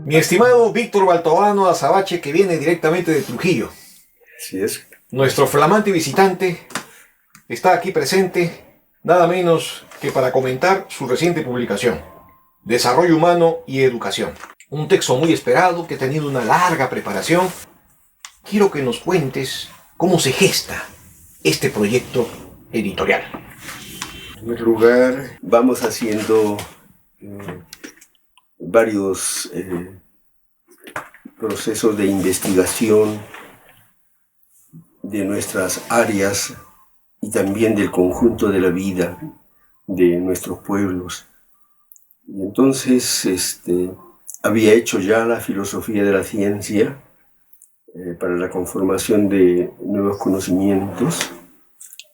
Mi estimado Víctor Baltobano Azabache, que viene directamente de Trujillo. Así es. Nuestro flamante visitante está aquí presente, nada menos que para comentar su reciente publicación, Desarrollo Humano y Educación. Un texto muy esperado que ha tenido una larga preparación. Quiero que nos cuentes cómo se gesta este proyecto editorial. En primer lugar, vamos haciendo varios procesos de investigación de nuestras áreas y también del conjunto de la vida de nuestros pueblos. Y entonces había hecho ya la filosofía de la ciencia para la conformación de nuevos conocimientos.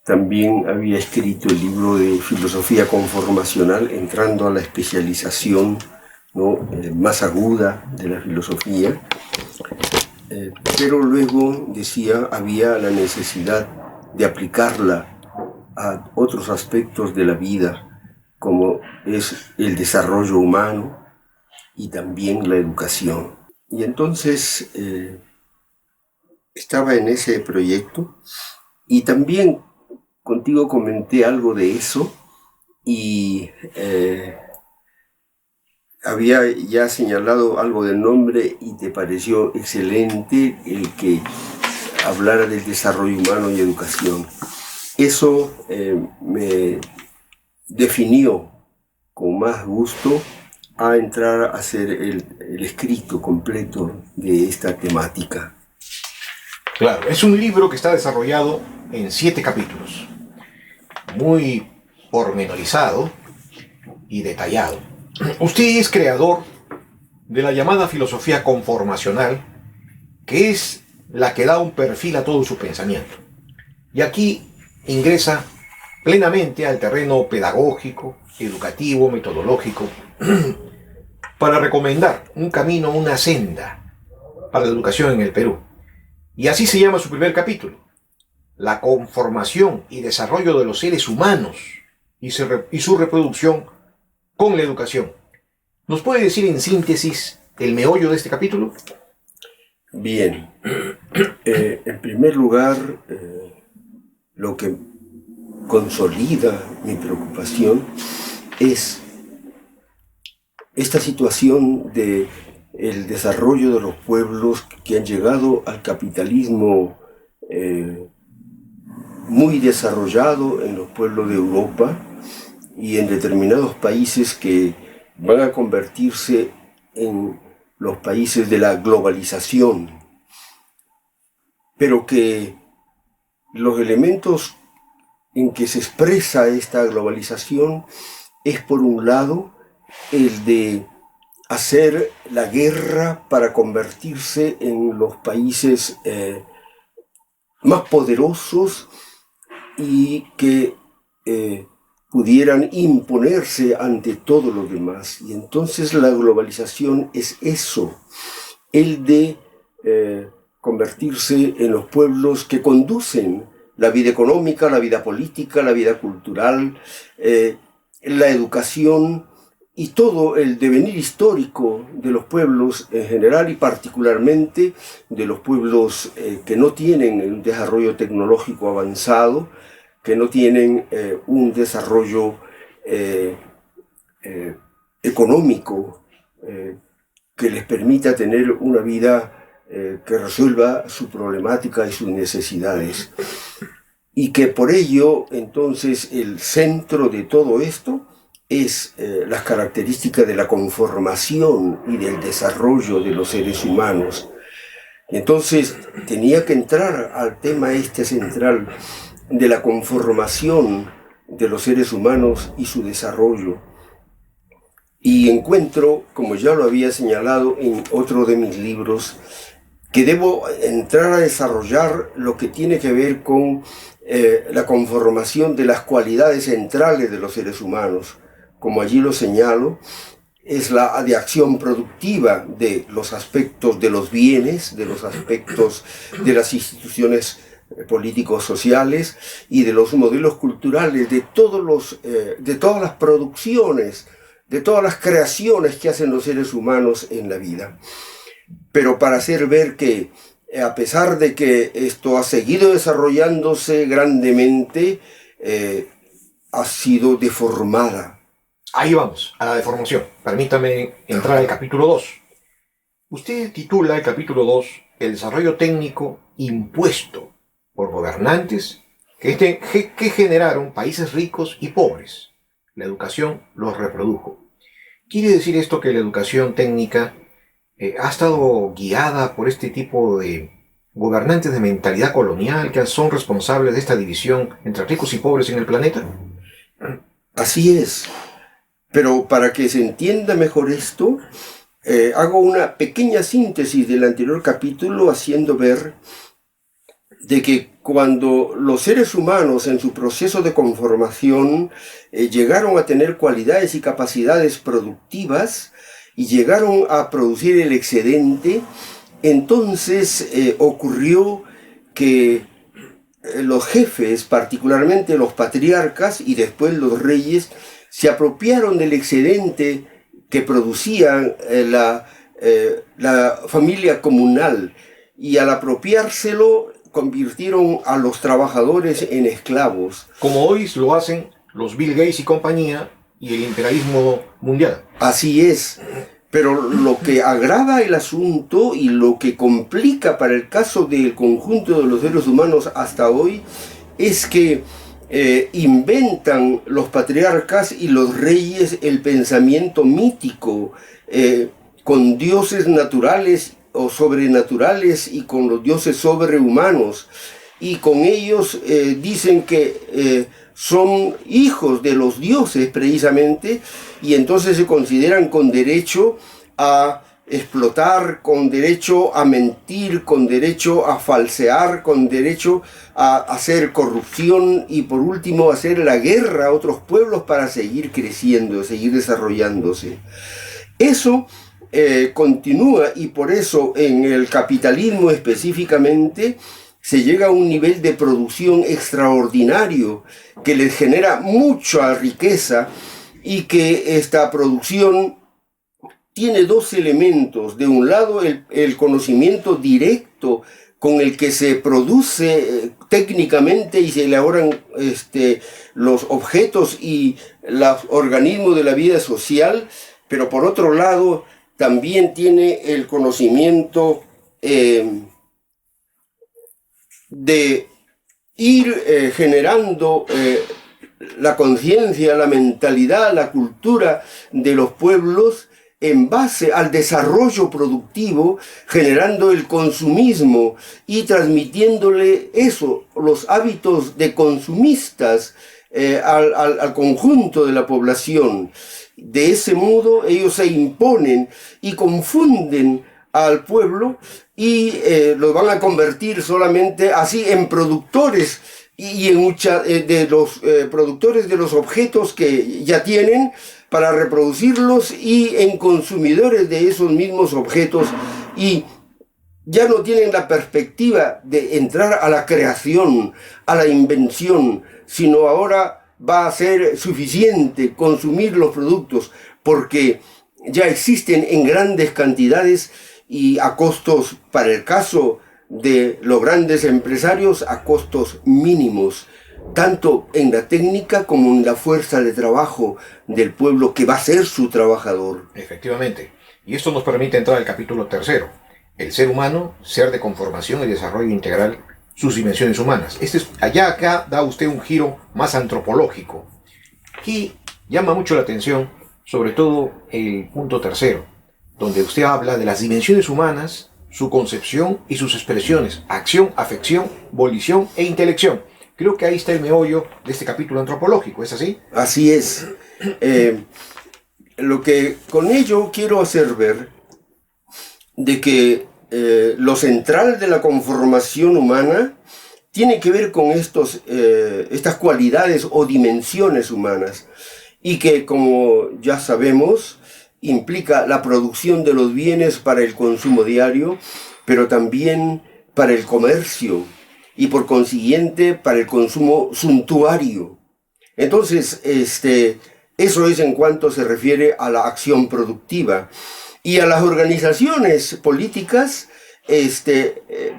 También había escrito el libro de filosofía conformacional, entrando a la especialización, ¿no?, más aguda de la filosofía. Pero luego, decía, había la necesidad de aplicarla a otros aspectos de la vida, como es el desarrollo humano y también la educación. Y entonces estaba en ese proyecto y también contigo comenté algo de eso y había ya señalado algo del nombre y te pareció excelente el que hablara del desarrollo humano y educación. Eso me definió con más gusto a entrar a hacer el escrito completo de esta temática. Claro, es un libro que está desarrollado en 7 capítulos, muy pormenorizado y detallado. Usted es creador de la llamada filosofía conformacional, que es la que da un perfil a todo su pensamiento. Y aquí ingresa plenamente al terreno pedagógico, educativo, metodológico, para recomendar un camino, una senda para la educación en el Perú. Y así se llama su primer capítulo: la conformación y desarrollo de los seres humanos y su reproducción con la educación. ¿Nos puede decir en síntesis el meollo de este capítulo? Bien, en primer lugar, lo que consolida mi preocupación es esta situación de el desarrollo de los pueblos que han llegado al capitalismo muy desarrollado en los pueblos de Europa y en determinados países que van a convertirse en los países de la globalización, pero que los elementos en que se expresa esta globalización es, por un lado, el de hacer la guerra para convertirse en los países más poderosos y que pudieran imponerse ante todos los demás. Y entonces la globalización es eso, el de convertirse en los pueblos que conducen la vida económica, la vida política, la vida cultural, la educación y todo el devenir histórico de los pueblos en general y particularmente de los pueblos que no tienen un desarrollo tecnológico avanzado, que no tienen un desarrollo económico que les permita tener una vida que resuelva su problemática y sus necesidades. Y que por ello, entonces, el centro de todo esto es las características de la conformación y del desarrollo de los seres humanos. Entonces, tenía que entrar al tema central de la conformación de los seres humanos y su desarrollo. Y encuentro, como ya lo había señalado en otro de mis libros, que debo entrar a desarrollar lo que tiene que ver con la conformación de las cualidades centrales de los seres humanos. Como allí lo señalo, es la de acción productiva de los aspectos de los bienes, de los aspectos de las instituciones políticos sociales y de los modelos culturales, de todas las producciones de todas las creaciones que hacen los seres humanos en la vida. Pero para hacer ver que, a pesar de que esto ha seguido desarrollándose grandemente, ha sido deformada. Ahí vamos, a la deformación. Permítame entrar al capítulo 2. Usted titula el capítulo 2 El desarrollo técnico impuesto por gobernantes que generaron países ricos y pobres. La educación los reprodujo. ¿Quiere decir esto que la educación técnica ha estado guiada por este tipo de gobernantes de mentalidad colonial que son responsables de esta división entre ricos y pobres en el planeta? Así es. Pero para que se entienda mejor esto, hago una pequeña síntesis del anterior capítulo haciendo ver de que cuando los seres humanos en su proceso de conformación llegaron a tener cualidades y capacidades productivas y llegaron a producir el excedente, entonces ocurrió que los jefes, particularmente los patriarcas y después los reyes, se apropiaron del excedente que producían la familia comunal, y al apropiárselo convirtieron a los trabajadores en esclavos. Como hoy lo hacen los Bill Gates y compañía y el imperialismo mundial. Así es. Pero lo que agrava el asunto y lo que complica para el caso del conjunto de los seres humanos hasta hoy es que inventan los patriarcas y los reyes el pensamiento mítico con dioses naturales o sobrenaturales y con los dioses sobrehumanos, y con ellos dicen que son hijos de los dioses precisamente, y entonces se consideran con derecho a explotar, con derecho a mentir, con derecho a falsear, con derecho a hacer corrupción y por último hacer la guerra a otros pueblos para seguir creciendo, seguir desarrollándose. Eso continúa, y por eso en el capitalismo específicamente se llega a un nivel de producción extraordinario que les genera mucha riqueza, y que esta producción tiene dos elementos. De un lado, el conocimiento directo con el que se produce técnicamente y se elaboran los objetos y los organismos de la vida social, pero por otro lado también tiene el conocimiento de ir generando la conciencia, la mentalidad, la cultura de los pueblos en base al desarrollo productivo, generando el consumismo y transmitiéndole eso, los hábitos de consumistas al conjunto de la población. De ese modo ellos se imponen y confunden al pueblo y los van a convertir solamente así en productores y en de los productores de los objetos que ya tienen para reproducirlos, y en consumidores de esos mismos objetos, y ya no tienen la perspectiva de entrar a la creación, a la invención, sino ahora va a ser suficiente consumir los productos porque ya existen en grandes cantidades y a costos, para el caso de los grandes empresarios, a costos mínimos, tanto en la técnica como en la fuerza de trabajo del pueblo que va a ser su trabajador. Efectivamente. Y esto nos permite entrar al capítulo 3. El ser humano, ser de conformación y desarrollo integral, sus dimensiones humanas. Acá da usted un giro más antropológico y llama mucho la atención, sobre todo el punto 3, donde usted habla de las dimensiones humanas, su concepción y sus expresiones: acción, afección, volición e intelección. Creo que ahí está el meollo de este capítulo antropológico, ¿es así? Así es. Lo que con ello quiero hacer ver de que lo central de la conformación humana tiene que ver con estas cualidades o dimensiones humanas, y que, como ya sabemos, implica la producción de los bienes para el consumo diario, pero también para el comercio y por consiguiente para el consumo suntuario. Entonces, Eso es en cuanto se refiere a la acción productiva. Y a las organizaciones políticas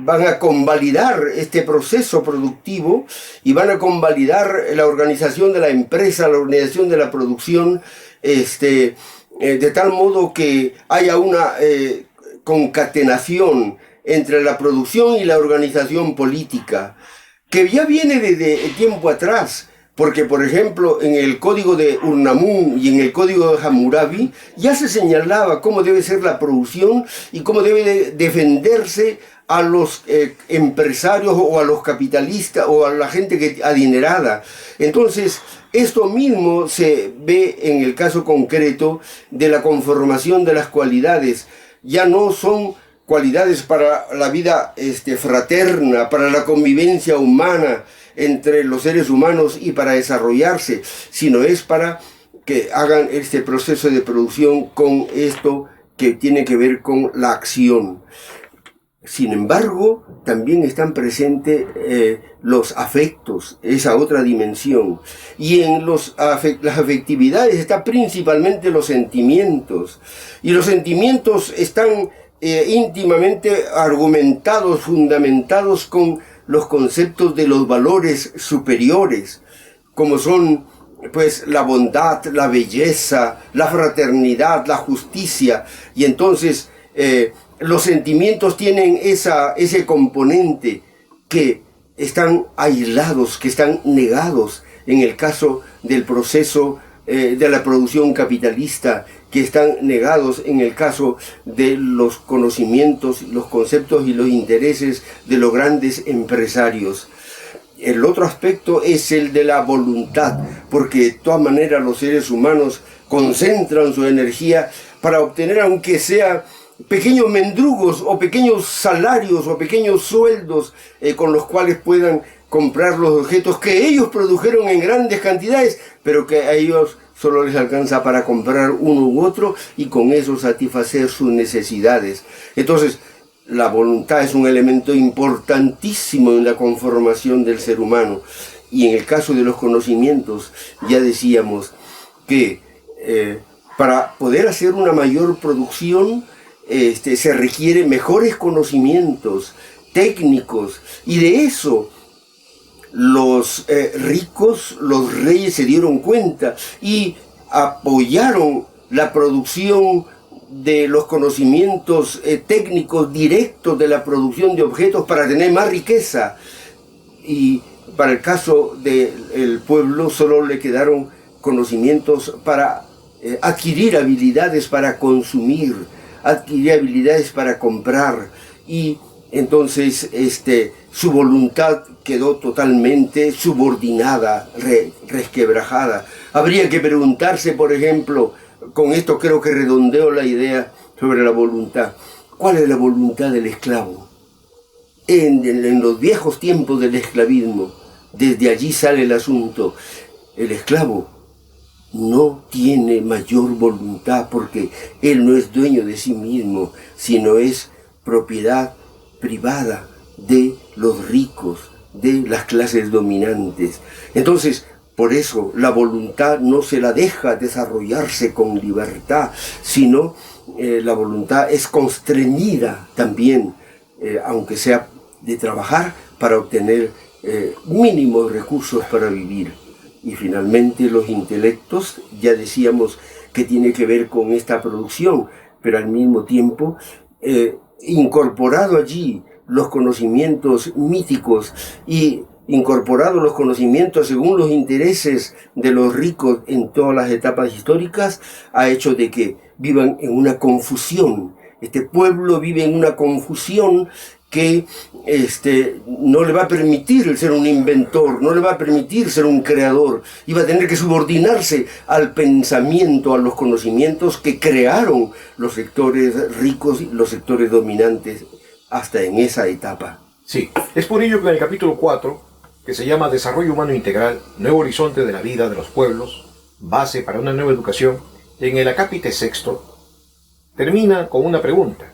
van a convalidar este proceso productivo y van a convalidar la organización de la empresa, la organización de la producción, de tal modo que haya una concatenación entre la producción y la organización política, que ya viene desde tiempo atrás. Porque, por ejemplo, en el código de Unamun y en el código de Hammurabi ya se señalaba cómo debe ser la producción y cómo debe defenderse a los empresarios o a los capitalistas o a la gente adinerada. Entonces, esto mismo se ve en el caso concreto de la conformación de las cualidades. Ya no son cualidades para la vida fraterna, para la convivencia humana entre los seres humanos y para desarrollarse, sino es para que hagan este proceso de producción con esto que tiene que ver con la acción. Sin embargo, también están presentes los afectos, esa otra dimensión. Y en las afectividades están principalmente los sentimientos. Y los sentimientos están íntimamente argumentados, fundamentados con los conceptos de los valores superiores, como son pues la bondad, la belleza, la fraternidad, la justicia. Y entonces los sentimientos tienen ese componente que están aislados, que están negados en el caso del proceso de la producción capitalista, que están negados en el caso de los conocimientos, los conceptos y los intereses de los grandes empresarios. El otro aspecto es el de la voluntad, porque de todas maneras los seres humanos concentran su energía para obtener, aunque sea pequeños mendrugos o pequeños salarios o pequeños sueldos con los cuales puedan comprar los objetos que ellos produjeron en grandes cantidades, pero que a ellos solo les alcanza para comprar uno u otro y con eso satisfacer sus necesidades. Entonces, la voluntad es un elemento importantísimo en la conformación del ser humano. Y en el caso de los conocimientos, ya decíamos que para poder hacer una mayor producción se requiere mejores conocimientos técnicos, y de eso los ricos, los reyes se dieron cuenta y apoyaron la producción de los conocimientos técnicos directos de la producción de objetos para tener más riqueza. Y para el caso del pueblo solo le quedaron conocimientos para adquirir habilidades para consumir, adquirir habilidades para comprar, y entonces su voluntad quedó totalmente subordinada, resquebrajada. Habría que preguntarse, por ejemplo, con esto creo que redondeo la idea sobre la voluntad. ¿Cuál es la voluntad del esclavo? En los viejos tiempos del esclavismo, desde allí sale el asunto. El esclavo no tiene mayor voluntad porque él no es dueño de sí mismo, sino es propiedad privada de los ricos, de las clases dominantes. Entonces, por eso la voluntad no se la deja desarrollarse con libertad, sino la voluntad es constreñida también, aunque sea de trabajar para obtener mínimos recursos para vivir. Y finalmente los intelectos, ya decíamos que tiene que ver con esta producción, pero al mismo tiempo incorporado allí los conocimientos míticos y incorporado los conocimientos según los intereses de los ricos en todas las etapas históricas, ha hecho de que vivan en una confusión. Este pueblo vive en una confusión que no le va a permitir ser un inventor, no le va a permitir ser un creador, y va a tener que subordinarse al pensamiento, a los conocimientos que crearon los sectores ricos y los sectores dominantes hasta en esa etapa. Sí, es por ello que en el capítulo 4, que se llama Desarrollo Humano Integral, Nuevo Horizonte de la Vida de los Pueblos, Base para una Nueva Educación, en el acápite sexto, termina con una pregunta: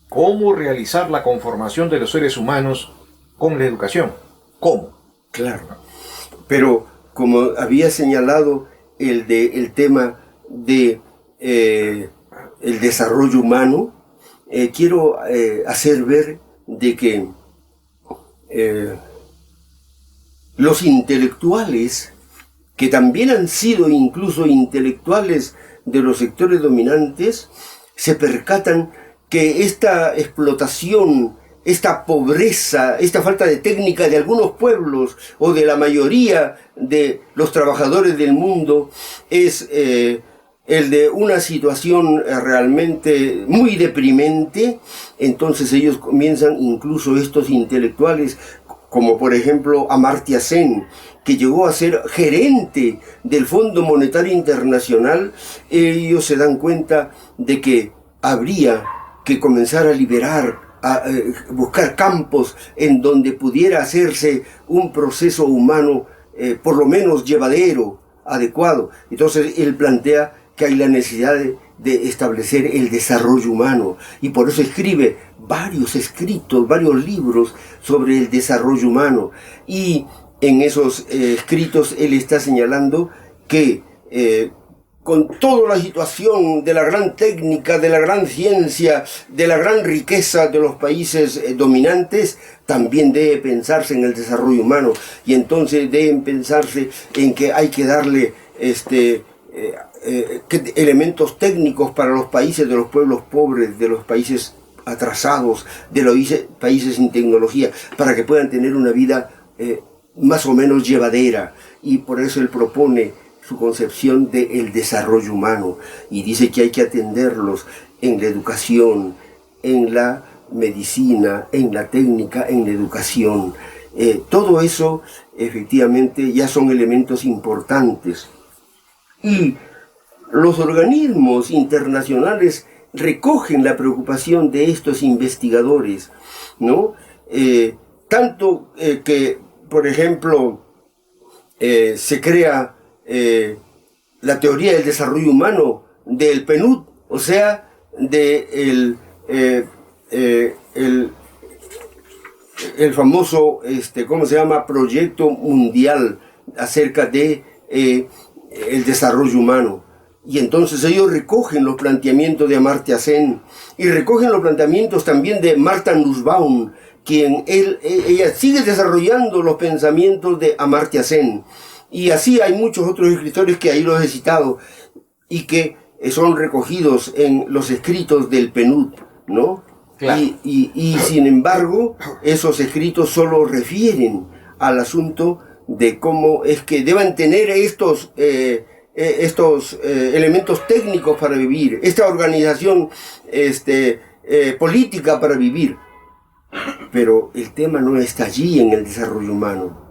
¿cómo realizar la conformación de los seres humanos con la educación? ¿Cómo? Claro, pero como había señalado, el tema de el desarrollo humano, quiero hacer ver de que los intelectuales, que también han sido incluso intelectuales de los sectores dominantes, se percatan que esta explotación, esta pobreza, esta falta de técnica de algunos pueblos o de la mayoría de los trabajadores del mundo es el de una situación realmente muy deprimente. Entonces ellos comienzan, incluso estos intelectuales, como por ejemplo Amartya Sen, que llegó a ser gerente del Fondo Monetario Internacional, ellos se dan cuenta de que habría que comenzar a liberar, a buscar campos en donde pudiera hacerse un proceso humano por lo menos llevadero, adecuado. Entonces él plantea que hay la necesidad de establecer el desarrollo humano, y por eso escribe varios escritos, varios libros sobre el desarrollo humano. Y en esos escritos él está señalando que con toda la situación de la gran técnica, de la gran ciencia, de la gran riqueza de los países dominantes, también debe pensarse en el desarrollo humano, y entonces deben pensarse en que hay que darle elementos técnicos para los países de los pueblos pobres, de los países atrasados, de los países sin tecnología, para que puedan tener una vida más o menos llevadera. Y por eso él propone su concepción del desarrollo humano, y dice que hay que atenderlos en la educación, en la medicina, en la técnica, en la educación. Todo eso efectivamente ya son elementos importantes. Y los organismos internacionales recogen la preocupación de estos investigadores, ¿no? Tanto que, por ejemplo, se crea la teoría del desarrollo humano del PNUD, o sea, el famoso, ¿cómo se llama?, proyecto mundial acerca de el desarrollo humano. Y entonces ellos recogen los planteamientos de Amartya Sen y recogen los planteamientos también de Martha Nussbaum, quien ella sigue desarrollando los pensamientos de Amartya Sen. Y así hay muchos otros escritores que ahí los he citado y que son recogidos en los escritos del PNUD, ¿no? Claro. Y sin embargo, esos escritos solo refieren al asunto de cómo es que deben tener estos elementos técnicos para vivir, esta organización política para vivir. Pero el tema no está allí en el desarrollo humano.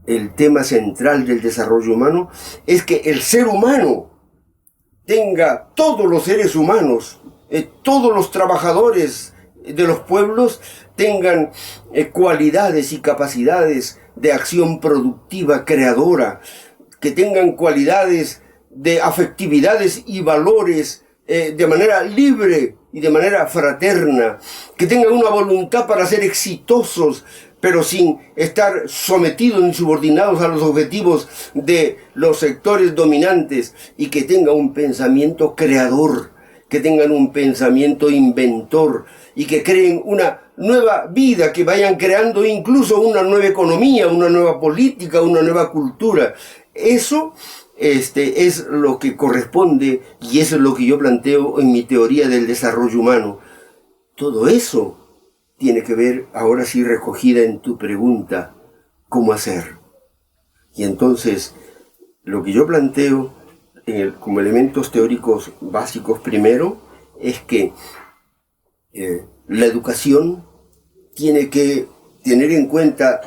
El tema central del desarrollo humano es que el ser humano tenga, todos los seres humanos, todos los trabajadores de los pueblos tengan cualidades y capacidades de acción productiva, creadora, que tengan cualidades de afectividades y valores de manera libre y de manera fraterna, que tengan una voluntad para ser exitosos, pero sin estar sometidos ni subordinados a los objetivos de los sectores dominantes, y que tengan un pensamiento creador, que tengan un pensamiento inventor, y que creen una nueva vida, que vayan creando incluso una nueva economía, una nueva política, una nueva cultura. Eso es lo que corresponde, y eso es lo que yo planteo en mi teoría del desarrollo humano. Todo eso tiene que ver, ahora sí recogida en tu pregunta, ¿cómo hacer? Y entonces, lo que yo planteo como elementos teóricos básicos primero, es que la educación tiene que tener en cuenta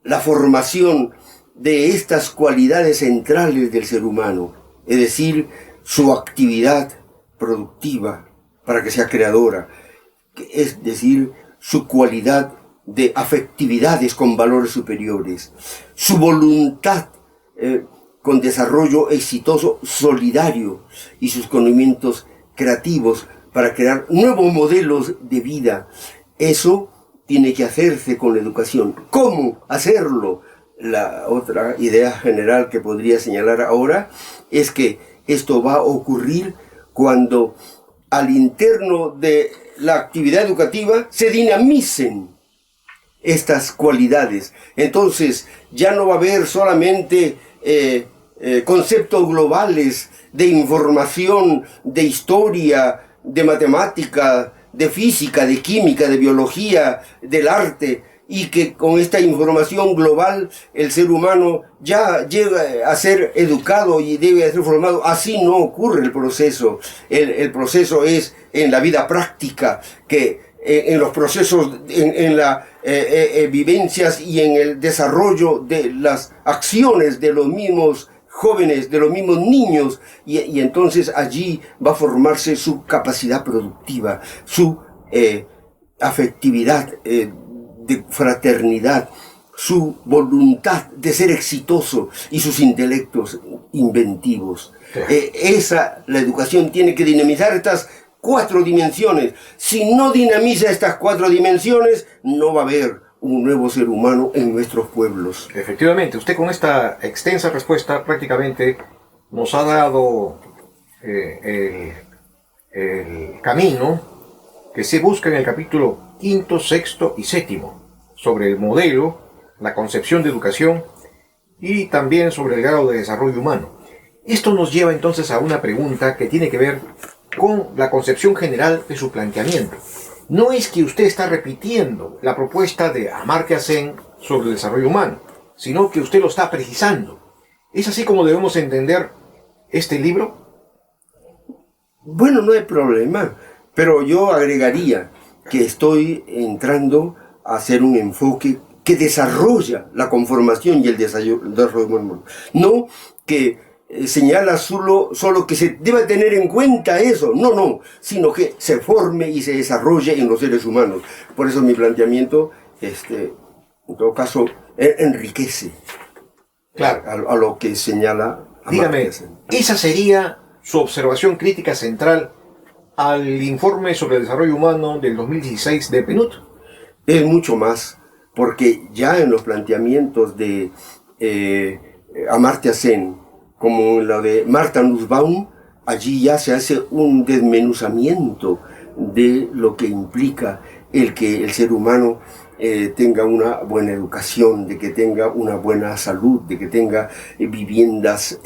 la formación de estas cualidades centrales del ser humano, es decir, su actividad productiva para que sea creadora, es decir, su cualidad de afectividades con valores superiores, su voluntad con desarrollo exitoso, solidario, y sus conocimientos creativos para crear nuevos modelos de vida. Eso tiene que hacerse con la educación. ¿Cómo hacerlo? la otra idea general que podría señalar ahora es que esto va a ocurrir cuando al interno de la actividad educativa se dinamicen estas cualidades. Entonces ya no va a haber solamente conceptos globales de información, de historia, de matemática, de física, de química, de biología, del arte, y que con esta información global el ser humano ya llega a ser educado y debe ser formado. Así no ocurre el proceso. El proceso es en la vida práctica, que en los procesos, en las vivencias y en el desarrollo de las acciones de los mismos jóvenes, de los mismos niños, y entonces allí va a formarse su capacidad productiva, su afectividad, de fraternidad, su voluntad de ser exitoso y sus intelectos inventivos. La educación tiene que dinamizar estas 4 dimensiones. Si no dinamiza estas 4 dimensiones, no va a haber un nuevo ser humano en nuestros pueblos. Efectivamente, usted con esta extensa respuesta prácticamente nos ha dado el camino que se busca en el capítulo 5, 6 y 7 sobre el modelo, la concepción de educación y también sobre el grado de desarrollo humano. Esto nos lleva entonces a una pregunta que tiene que ver con la concepción general de su planteamiento. No es que usted está repitiendo la propuesta de Amartya Sen sobre el desarrollo humano, sino que usted lo está precisando. ¿Es así como debemos entender este libro? Bueno, no hay problema, pero yo agregaría que estoy entrando a hacer un enfoque que desarrolla la conformación y el desarrollo humano. No que señala solo que se debe tener en cuenta eso, no, sino que se forme y se desarrolle en los seres humanos. Por eso mi planteamiento, en todo caso, enriquece, claro, a lo que señala Amartya Sen. Dígame, ¿esa sería su observación crítica central al informe sobre el desarrollo humano del 2016 de PNUD? Es mucho más, porque ya en los planteamientos de Amartya Sen, como en la de Martha Nussbaum, allí ya se hace un desmenuzamiento de lo que implica el que el ser humano tenga una buena educación, de que tenga una buena salud, de que tenga viviendas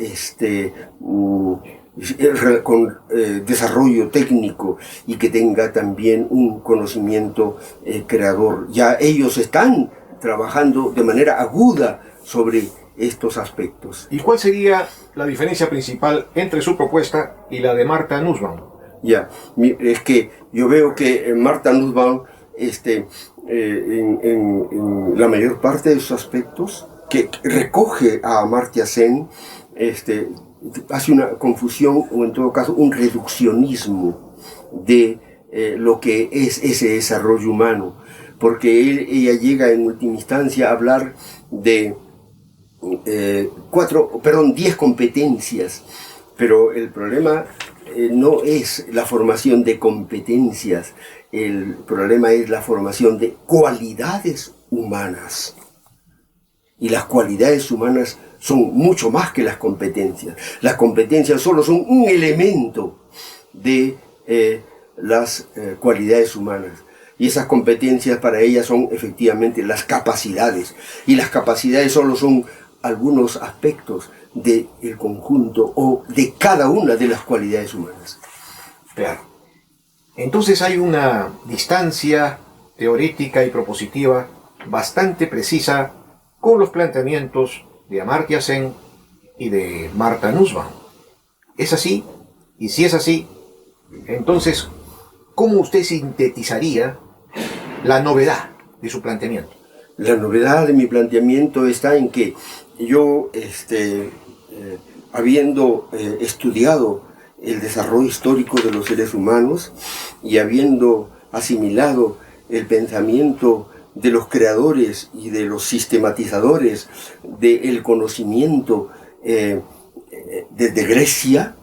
con desarrollo técnico y que tenga también un conocimiento creador. Ya ellos están trabajando de manera aguda sobre estos aspectos. ¿Y cuál sería la diferencia principal entre su propuesta y la de Martha Nussbaum? Ya, es que yo veo que Martha Nussbaum, en la mayor parte de sus aspectos, que recoge a Amartya Sen, hace una confusión, o en todo caso un reduccionismo de lo que es ese desarrollo humano, porque ella llega en última instancia a hablar de 10 competencias, pero el problema no es la formación de competencias, el problema es la formación de cualidades humanas. Y las cualidades humanas son mucho más que las competencias. Las competencias solo son un elemento de las cualidades humanas. Y esas competencias para ellas son efectivamente las capacidades. Y las capacidades solo son algunos aspectos del conjunto o de cada una de las cualidades humanas. Claro. Entonces hay una distancia teorética y propositiva bastante precisa con los planteamientos de Amartya Sen y de Martha Nussbaum. ¿Es así? Y si es así, entonces, ¿cómo usted sintetizaría la novedad de su planteamiento? La novedad de mi planteamiento está en que yo, habiendo estudiado el desarrollo histórico de los seres humanos y habiendo asimilado el pensamiento de los creadores y de los sistematizadores del conocimiento desde Grecia,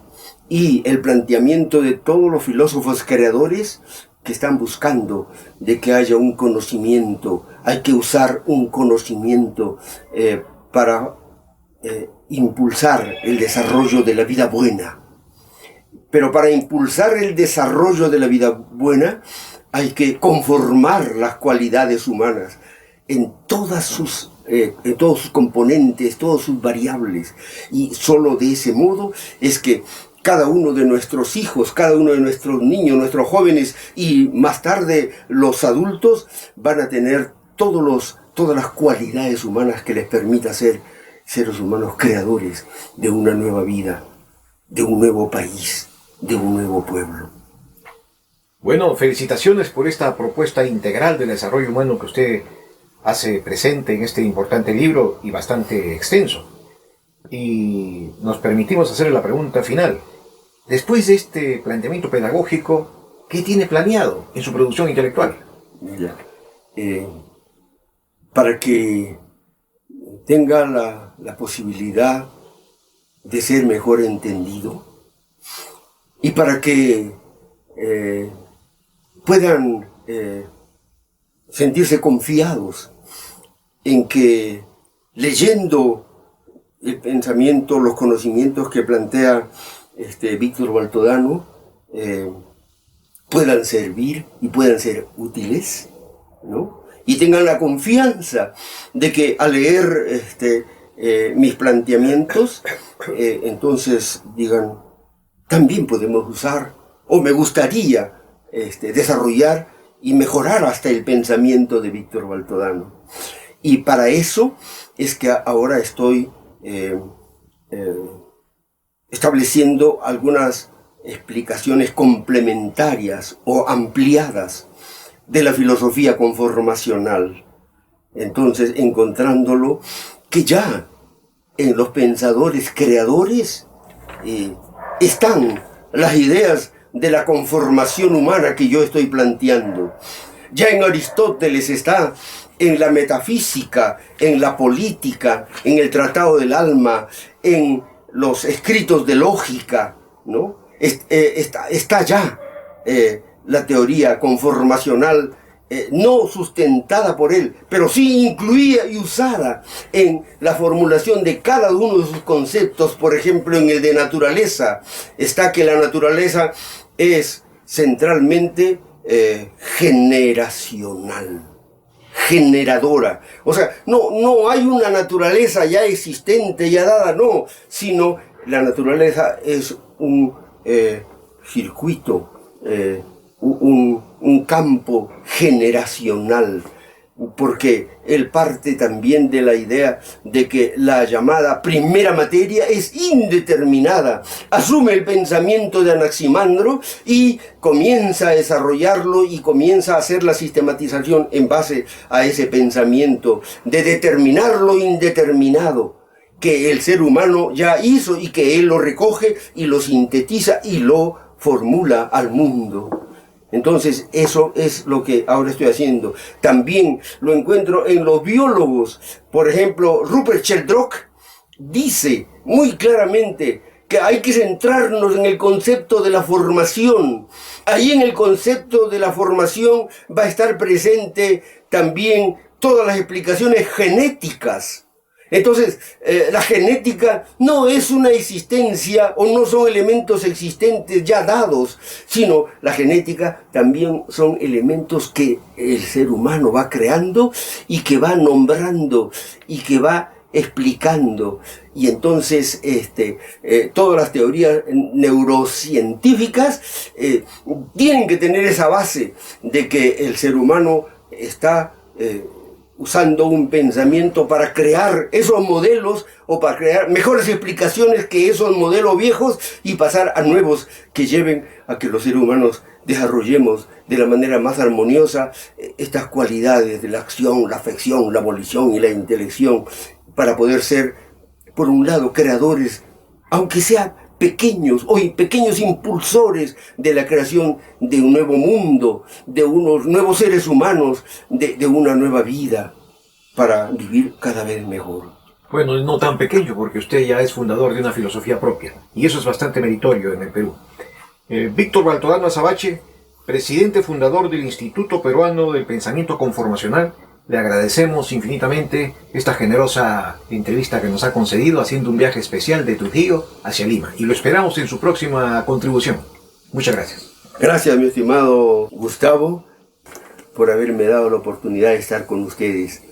y el planteamiento de todos los filósofos creadores que están buscando de que haya un conocimiento, hay que usar un conocimiento para impulsar el desarrollo de la vida buena. Pero para impulsar el desarrollo de la vida buena hay que conformar las cualidades humanas en todos sus componentes, todas sus variables. Y solo de ese modo es que cada uno de nuestros hijos, cada uno de nuestros niños, nuestros jóvenes y más tarde los adultos van a tener todas las cualidades humanas que les permita ser seres humanos creadores de una nueva vida, de un nuevo país, de un nuevo pueblo. Bueno, felicitaciones por esta propuesta integral del desarrollo humano que usted hace presente en este importante libro y bastante extenso. Y nos permitimos hacerle la pregunta final. Después de este planteamiento pedagógico, ¿qué tiene planeado en su producción intelectual? Ya. Para que tenga la posibilidad de ser mejor entendido y para que puedan sentirse confiados en que leyendo el pensamiento, los conocimientos que plantea Víctor Baltodano puedan servir y puedan ser útiles, ¿no? Y tengan la confianza de que al leer mis planteamientos, entonces digan, también podemos usar, o me gustaría desarrollar y mejorar hasta el pensamiento de Víctor Baltodano. Y para eso es que ahora estoy estableciendo algunas explicaciones complementarias o ampliadas de la filosofía conformacional. Entonces, encontrándolo que ya en los pensadores creadores están las ideas de la conformación humana que yo estoy planteando. Ya en Aristóteles está, en la metafísica, en la política, en el Tratado del Alma, en los escritos de lógica, ¿no? Está ya la teoría conformacional, no sustentada por él, pero sí incluida y usada en la formulación de cada uno de sus conceptos. Por ejemplo, en el de naturaleza, está que la naturaleza es centralmente generacional, generadora. O sea, no hay una naturaleza ya existente, ya dada, no, sino la naturaleza es un circuito, un campo generacional, porque él parte también de la idea de que la llamada primera materia es indeterminada. Asume el pensamiento de Anaximandro y comienza a desarrollarlo y comienza a hacer la sistematización en base a ese pensamiento de determinar lo indeterminado que el ser humano ya hizo y que él lo recoge y lo sintetiza y lo formula al mundo. Entonces, eso es lo que ahora estoy haciendo. También lo encuentro en los biólogos. Por ejemplo, Rupert Sheldrake dice muy claramente que hay que centrarnos en el concepto de la formación. Ahí en el concepto de la formación va a estar presente también todas las explicaciones genéticas. Entonces, la genética no es una existencia o no son elementos existentes ya dados, sino la genética también son elementos que el ser humano va creando y que va nombrando y que va explicando. Y entonces todas las teorías neurocientíficas tienen que tener esa base de que el ser humano está usando un pensamiento para crear esos modelos o para crear mejores explicaciones que esos modelos viejos y pasar a nuevos que lleven a que los seres humanos desarrollemos de la manera más armoniosa estas cualidades de la acción, la afección, la volición y la intelección para poder ser, por un lado, creadores, aunque sea pequeños impulsores de la creación de un nuevo mundo, de unos nuevos seres humanos, de una nueva vida, para vivir cada vez mejor. Bueno, no tan pequeño, porque usted ya es fundador de una filosofía propia, y eso es bastante meritorio en el Perú. Víctor Baltodano Azabache, presidente fundador del Instituto Peruano del Pensamiento Conformacional le agradecemos infinitamente esta generosa entrevista que nos ha concedido haciendo un viaje especial de Trujillo hacia Lima. Y lo esperamos en su próxima contribución. Muchas gracias. Gracias, mi estimado Gustavo, por haberme dado la oportunidad de estar con ustedes.